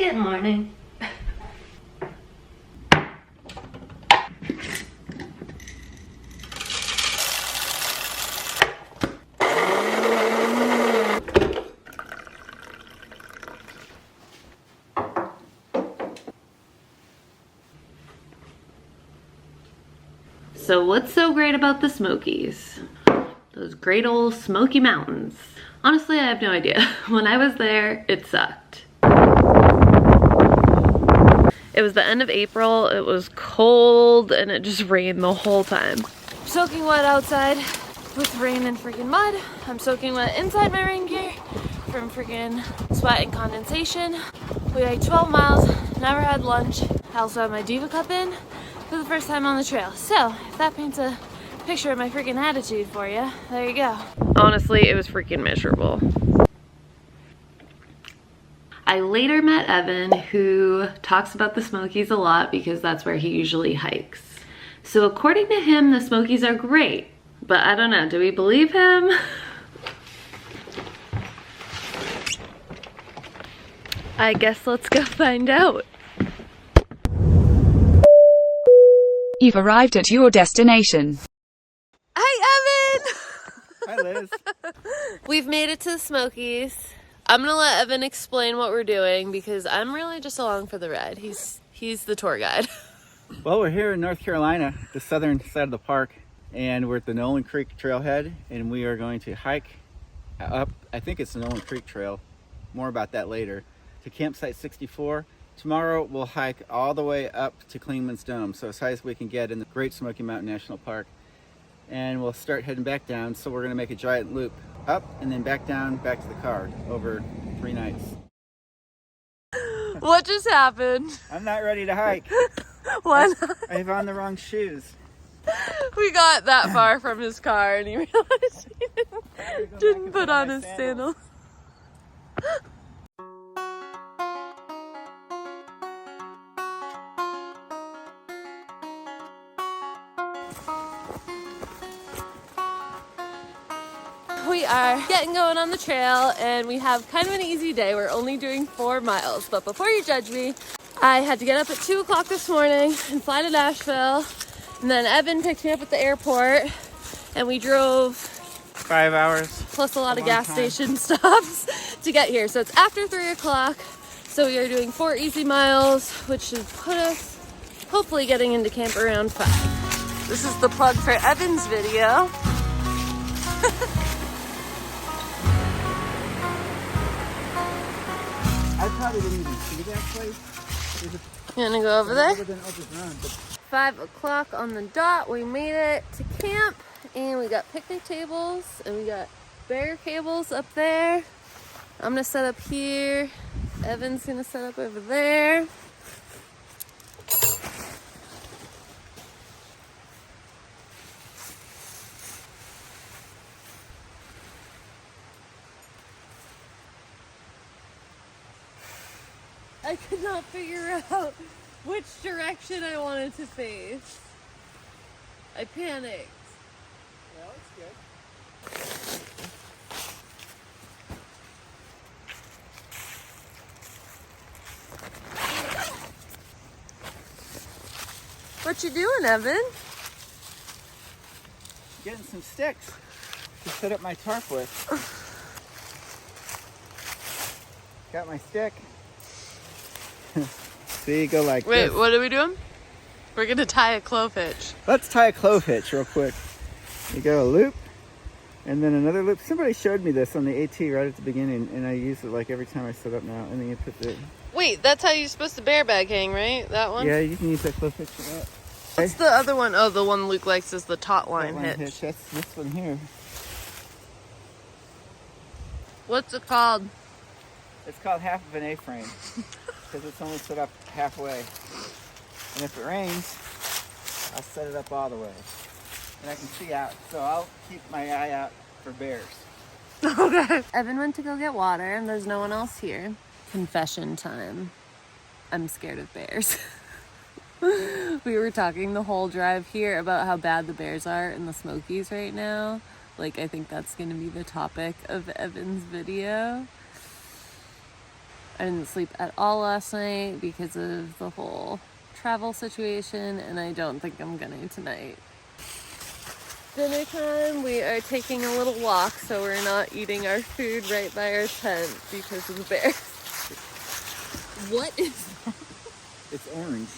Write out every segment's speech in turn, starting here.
Good morning. So what's so great about the Smokies? Those great old Smoky Mountains. Honestly, I have no idea. When I was there, it sucked. It was the end of April, it was cold, and it just rained the whole time. Soaking wet outside with rain and freaking mud. I'm soaking wet inside my rain gear from freaking sweat and condensation. We hiked 12 miles, never had lunch. I also had my Diva cup in for the first time on the trail. So, if that paints a picture of my freaking attitude for you, there you go. Honestly, it was freaking miserable. I later met Evan, who talks about the Smokies a lot because that's where he usually hikes. So according to him, the Smokies are great, but I don't know, do we believe him? I guess let's go find out. You've arrived at your destination. Hi, Evan! Hi, Liz. We've made it to the Smokies. I'm gonna let Evan explain what we're doing because I'm really just along for the ride. He's the tour guide. Well, we're here in North Carolina, the southern side of the park, and we're at the Nolan Creek trailhead, and we are going to hike up, I think it's the Nolan Creek Trail, more about that later, to campsite 64. Tomorrow we'll hike all the way up to Clingmans Dome, so as high as we can get in the Great Smoky Mountain National Park. And we'll start heading back down, so we're gonna make a giant loop up and then back down, back to the car over 3 nights. What just happened? I'm not ready to hike. Why not? I have on the wrong shoes. We got that far from his car and he realized he didn't put on his sandals. We are getting going on the trail and we have kind of an easy day. We're only doing 4 miles, but before you judge me, I had to get up at 2 o'clock this morning and fly to Nashville. And then Evan picked me up at the airport and we drove 5 hours. plus a lot of gas station stops to get here. So it's after 3 o'clock. So we are doing 4 easy miles, which should put us hopefully getting into camp around 5. This is the plug for Evan's video. I probably didn't even see that place. You wanna go over there? 5 But o'clock on the dot, we made it to camp and we got picnic tables and we got bear cables up there. I'm gonna set up here. Evan's gonna set up over there. I could not figure out which direction I wanted to face. I panicked. well, it's good. What you doing, Evan? Getting some sticks to set up my tarp with. Got my stick. See, go like Wait, this. what are we doing? We're gonna tie a clove hitch. Let's tie a clove hitch real quick. You go a loop, and then another loop. Somebody showed me this on the AT right at the beginning, and I use it like every time I set up now. And then you put the... Wait, that's how you're supposed to bear bag hang, right? That one? Yeah, you can use that clove hitch for that. What's the other one? Oh, the one Luke likes is the taut line That line hitch. That's this one here. What's it called? It's called half of an A-frame because it's only set up halfway. And if it rains, I'll set it up all the way. And I can see out, so I'll keep my eye out for bears. Okay. Evan went to go get water and there's no one else here. Confession time. I'm scared of bears. We were talking the whole drive here about how bad the bears are in the Smokies right now. Like, I think that's going to be the topic of Evan's video. I didn't sleep at all last night because of the whole travel situation, and I don't think I'm gonna tonight. Dinner time, we are taking a little walk, so we're not eating our food right by our tent because of the bears. What is that? It's orange.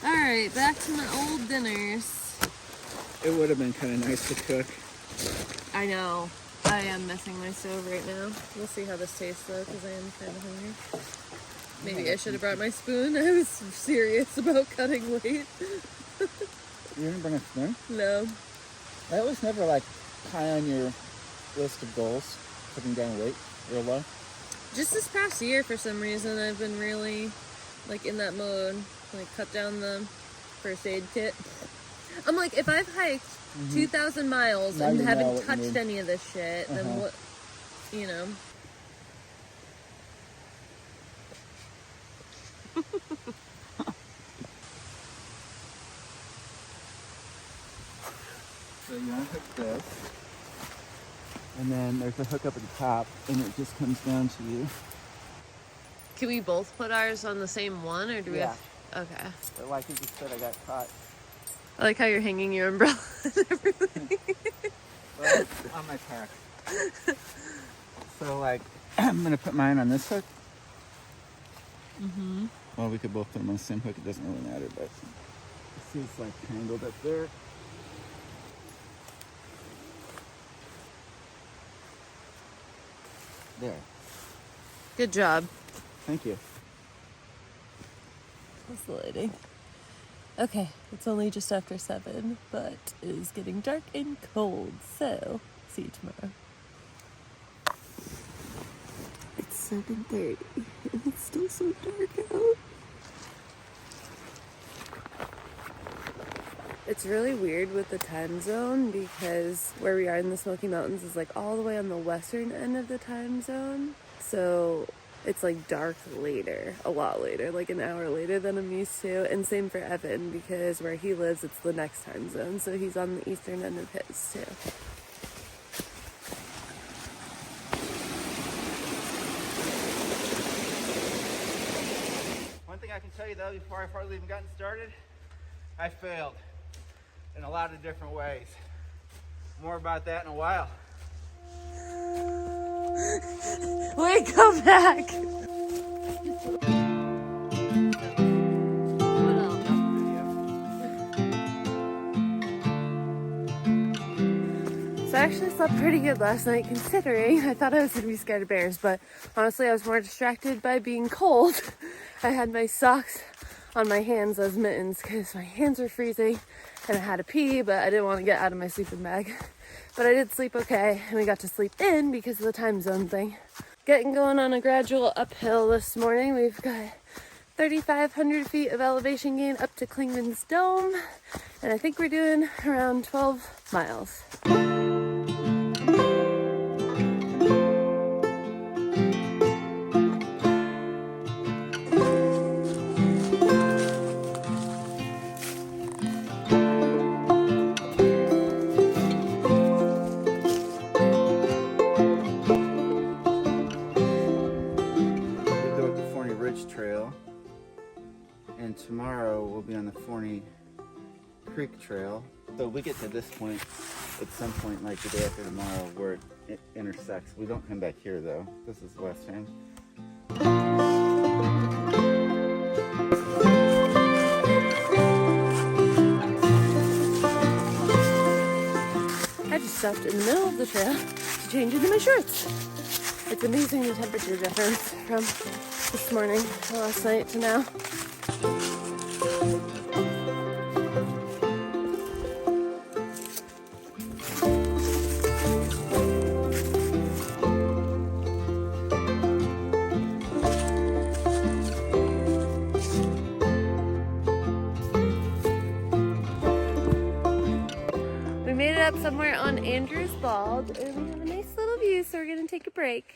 Alright, back to my old dinners. It would have been kind of nice to cook. I know. I am missing my stove right now. We'll see how this tastes though, because I am kind of hungry. Maybe I should have brought my spoon. I was serious about cutting weight. You didn't bring a spoon? No. That was never like high on your list of goals, cutting down weight real low. Just this past year, for some reason, I've been really like in that mode. Like cut down the first aid kit. I'm like, if I've hiked 2,000 miles Now and you know haven't what you touched need. any of this shit, then what, you know. So you unhook this, and then there's a hook up at the top, and it just comes down to you. Can we both put ours on the same one, or do we Yeah. have... Okay. But like you just said, I got caught. I like how you're hanging your umbrella and everything. Well, it's on my pack. So like, I'm gonna put mine on this hook. Well, we could both put them on the same hook. It doesn't really matter, but see, it's like tangled up there. There. Good job. Thank you. That's the lady. Okay, it's only just after 7, but it is getting dark and cold, so see you tomorrow. It's 7:30 and it's still so dark out. It's really weird with the time zone because where we are in the Smoky Mountains is like all the way on the western end of the time zone. So it's like dark later, a lot later, like an hour later than I'm used to. And same for Evan, because where he lives, it's the next time zone. So he's on the eastern end of his too. One thing I can tell you though, before I've hardly even gotten started, I failed in a lot of different ways. More about that in a while. Wait, come back! So I actually slept pretty good last night, considering I thought I was going to be scared of bears, but honestly I was more distracted by being cold. I had my socks on my hands as mittens because my hands were freezing and I had to pee, but I didn't want to get out of my sleeping bag. But I did sleep okay, and we got to sleep in because of the time zone thing. Getting going on a gradual uphill this morning. We've got 3,500 feet of elevation gain up to Clingmans Dome, and I think we're doing around 12 miles. Trail, and tomorrow we'll be on the Forney Creek Trail. So we get to this point at some point, like the day after tomorrow, where it intersects. We don't come back here though. This is West End. I just stopped in the middle of the trail to change into my shorts. It's amazing the temperature difference from this morning, last night to now. We made it up somewhere on Andrews Bald, and we have a nice little view, so we're gonna take a break.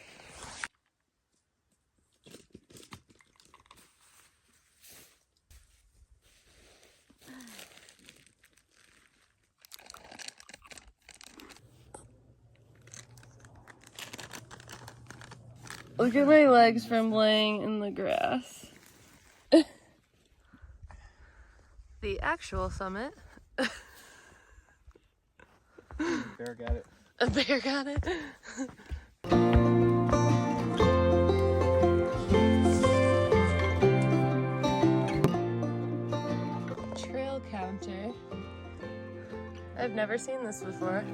Look at my legs from laying in the grass. The actual summit. Bear got it. A bear got it. Trail counter. I've never seen this before.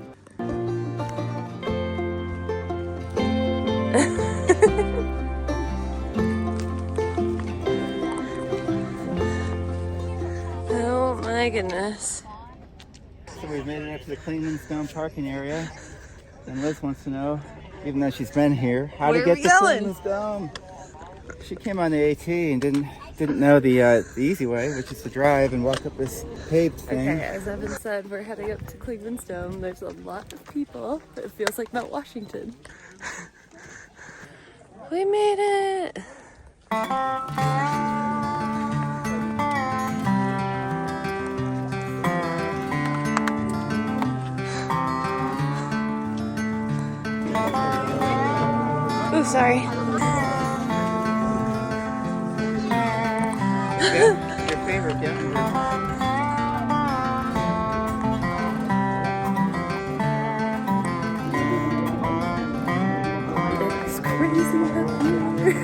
Oh my goodness. So we've made it up to the Clingmans Dome parking area. And Liz wants to know, even though she's been here, how to get to Clingmans Dome. She came on the AT and didn't know the easy way, which is to drive and walk up this paved thing. Okay, as Evan said, we're heading up to Clingmans Dome. There's a lot of people. It feels like Mount Washington. We made it! Oh, sorry. Yeah, your favorite, yeah. It's crazy up here.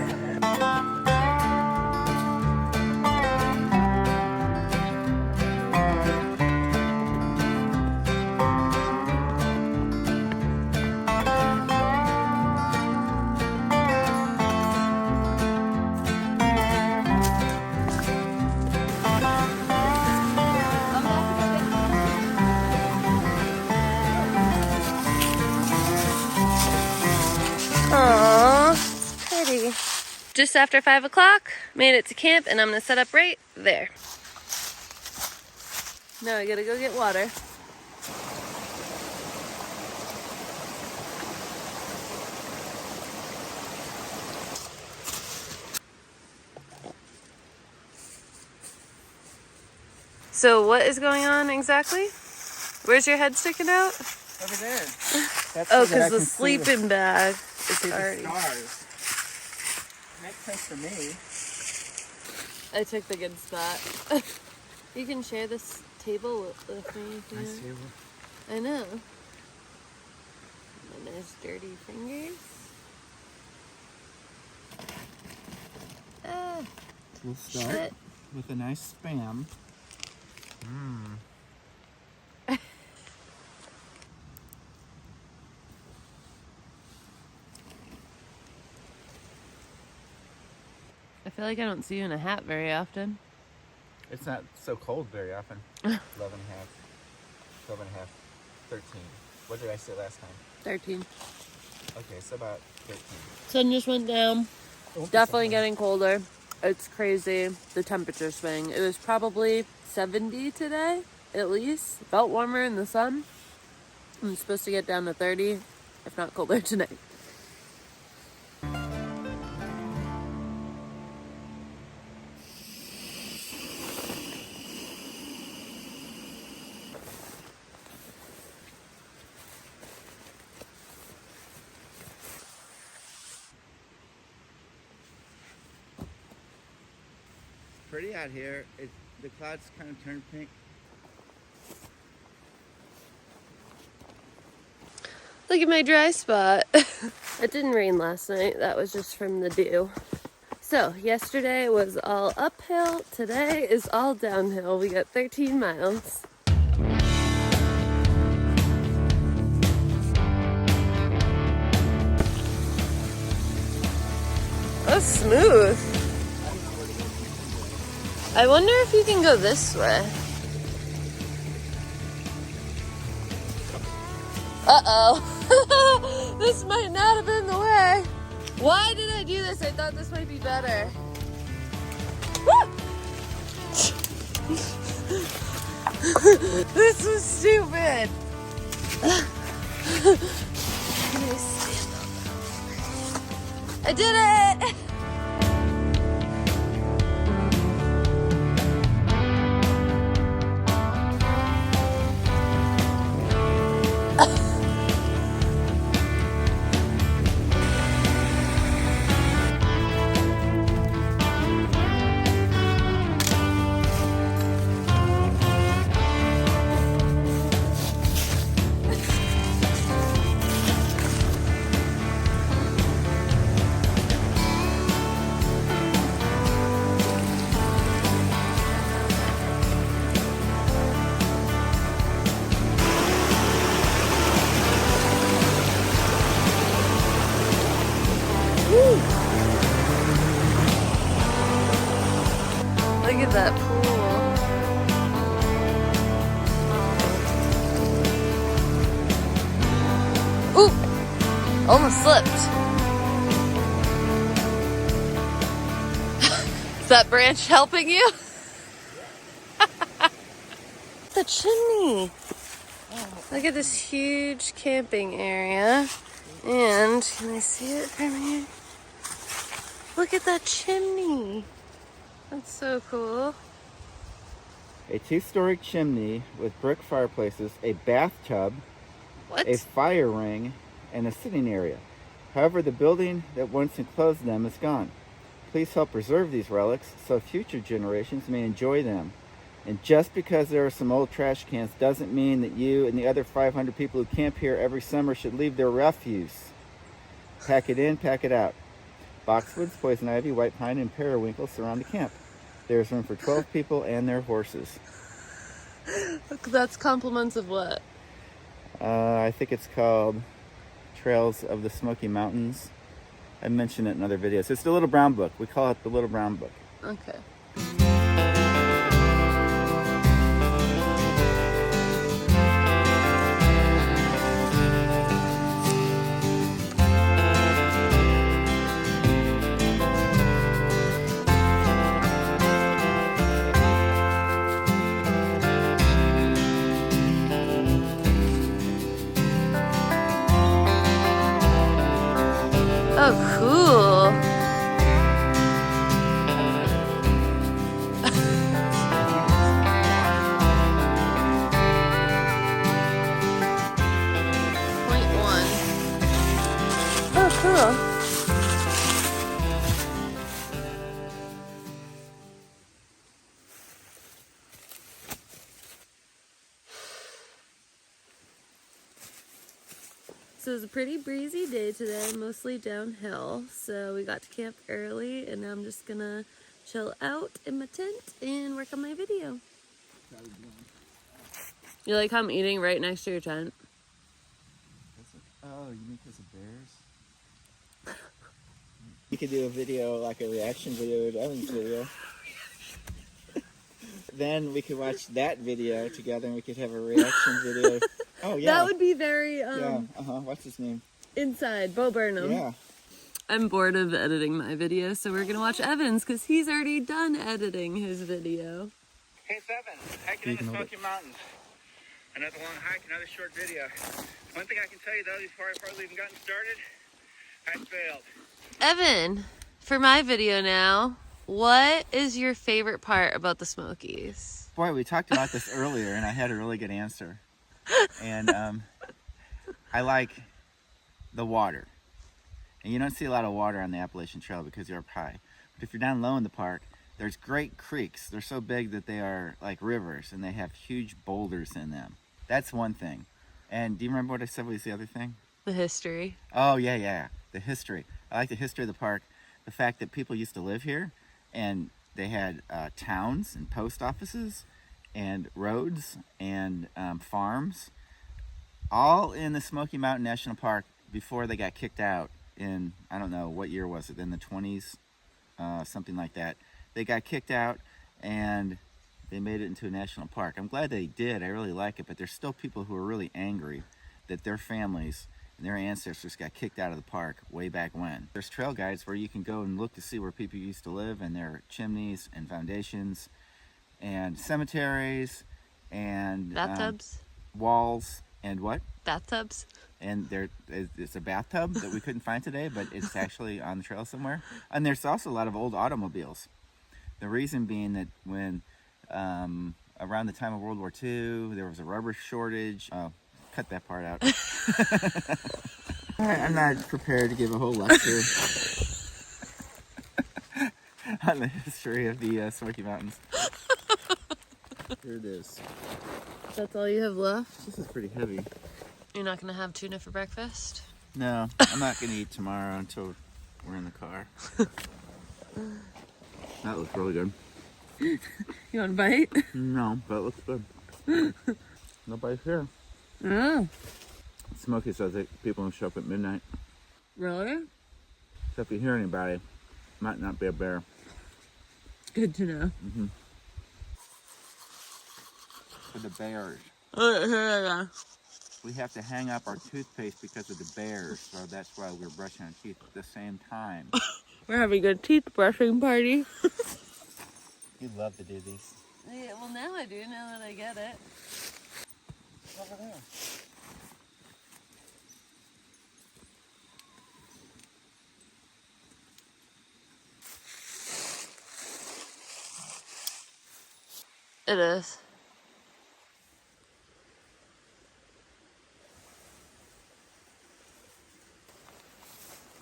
Aww, it's pretty. Just after 5 o'clock, made it to camp, and I'm gonna set up right there. Now I gotta go get water. So what is going on exactly? Where's your head sticking out? Over there. That's Oh, so that I because the can see sleeping bag see is the already... stars. Makes sense for me. I took the good spot. You can share this table with me if you Nice want. table. I know. And there's dirty fingers. Ah, We'll start shit. with a nice spam. I feel like I don't see you in a hat very often. It's not so cold very often. 11 and a half, 12 and a half, 13. What did I say last time? 13. Okay, so about 13. Sun just went down. Definitely getting colder. It's crazy, the temperature swing. It was probably 70 today, at least. Felt warmer in the sun. I'm supposed to get down to 30, if not colder tonight. Pretty out here. The clouds kind of turned pink. Look at my dry spot. It didn't rain last night. That was just from the dew. So yesterday was all uphill. Today is all downhill. We got 13 miles. Oh, smooth. I wonder if you can go this way. Uh-oh. This might not have been the way. Why did I do this? I thought this might be better. Woo! This was stupid. I did it! at that pool. Ooh! Almost slipped. Is that branch helping you? The chimney. Look at this huge camping area. And can I see it from here? Look at that chimney. That's so cool. A 2-story chimney with brick fireplaces, a bathtub, What? a fire ring, and a sitting area. However, the building that once enclosed them is gone. Please help preserve these relics so future generations may enjoy them. And just because there are some old trash cans doesn't mean that you and the other 500 people who camp here every summer should leave their refuse. Pack it in, pack it out. Boxwoods, poison ivy, white pine, and periwinkle surround the camp. There is room for 12 people and their horses. That's compliments of what? I think it's called Trails of the Smoky Mountains. I mentioned it in other videos. It's the Little Brown Book. We call it the Little Brown Book. Okay. Oh, cool. .1. Oh, cool. So it was a pretty breezy day today, mostly downhill. So we got to camp early, and now I'm just gonna chill out in my tent and work on my video. You like how I'm eating right next to your tent? Oh, you mean because of bears? You could do a video, like a reaction video to Evan's video. Then we could watch that video together and we could have a reaction video. Oh, yeah. That would be very, Yeah, what's his name? inside, Bo Burnham. Yeah. I'm bored of editing my video, so we're gonna watch Evan's because he's already done editing his video. Hey, it's Evan, hiking in the Smoky Mountains. Another long hike, another short video. One thing I can tell you though, before we even gotten started, I failed. Evan, for my video now, what is your favorite part about the Smokies? Boy, we talked about this earlier and I had a really good answer. And I like the water. And you don't see a lot of water on the Appalachian Trail because you're up high. But if you're down low in the park, there's great creeks. They're so big that they are like rivers and they have huge boulders in them. That's one thing. And do you remember what I said was the other thing? The history. Oh, yeah. The history. I like the history of the park. The fact that people used to live here and they had towns and post offices and roads and farms all in the Smoky Mountain National Park before they got kicked out in, I don't know, what year was it, in the 20s, something like that. They got kicked out and they made it into a national park. I'm glad they did. I really like it, but there's still people who are really angry that their families and their ancestors got kicked out of the park way back when. There's trail guides where you can go and look to see where people used to live and their chimneys and foundations and cemeteries and Bathtubs. Walls and what? Bathtubs. And it's a bathtub that we couldn't find today, but it's actually on the trail somewhere. And there's also a lot of old automobiles. The reason being that when around the time of World War II, there was a rubber shortage. Oh, cut that part out. I'm not prepared to give a whole lecture on the history of the Smoky Mountains. Here it is. That's all you have left? This is pretty heavy. You're not gonna have tuna for breakfast? No, I'm not gonna eat tomorrow until we're in the car. That looks really good. You want a bite? No, but it looks good. Nobody's here. Oh. Smoky says that people don't show up at midnight. Really? So if you hear anybody, might not be a bear. Good to know. Mm-hmm. for the bears. We have to hang up our toothpaste because of the bears, so that's why we're brushing our teeth at the same time. We're having a teeth brushing party. You love to do these. Yeah, well now I do, now that I get it. Over there. It is.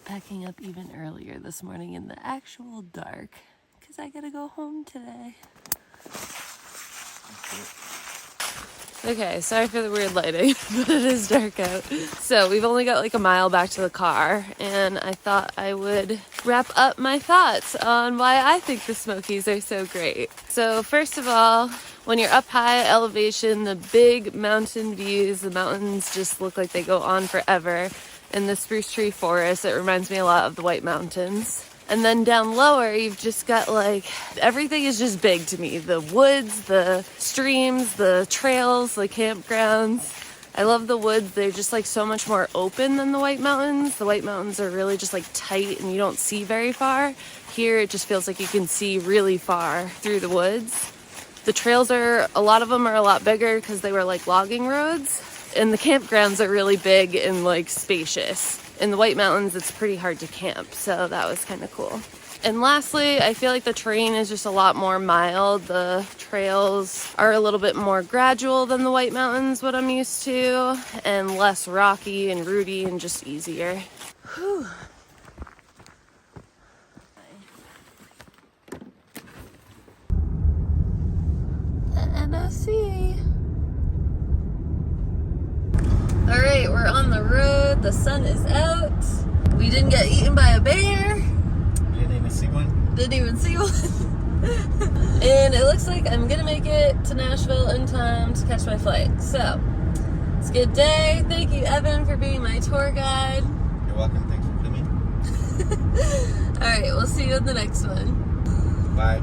Packing up even earlier this morning in the actual dark, because I gotta go home today. Okay, sorry for the weird lighting, but it is dark out. So we've only got like a mile back to the car, and I thought I would wrap up my thoughts on why I think the Smokies are so great. So first of all, when you're up high elevation, the big mountain views, the mountains just look like they go on forever. In the spruce tree forest, it reminds me a lot of the White Mountains. And then down lower, you've just got like, everything is just big to me. The woods, the streams, the trails, the campgrounds. I love the woods. They're just like so much more open than the White Mountains. The White Mountains are really just like tight and you don't see very far. Here, it just feels like you can see really far through the woods. The trails a lot of them are a lot bigger because they were like logging roads. And the campgrounds are really big and like spacious. In the White Mountains, it's pretty hard to camp, so that was kind of cool. And lastly, I feel like the terrain is just a lot more mild. The trails are a little bit more gradual than the White Mountains, what I'm used to, and less rocky and rooty and just easier. Whew. The NOC. All right, we're on the road. The sun is out. We didn't get eaten by a bear. Didn't even see one. Didn't even see one. And it looks like I'm gonna make it to Nashville in time to catch my flight. So, it's a good day. Thank you, Evan, for being my tour guide. You're welcome. Thanks for coming. All right, we'll see you in the next one. Bye.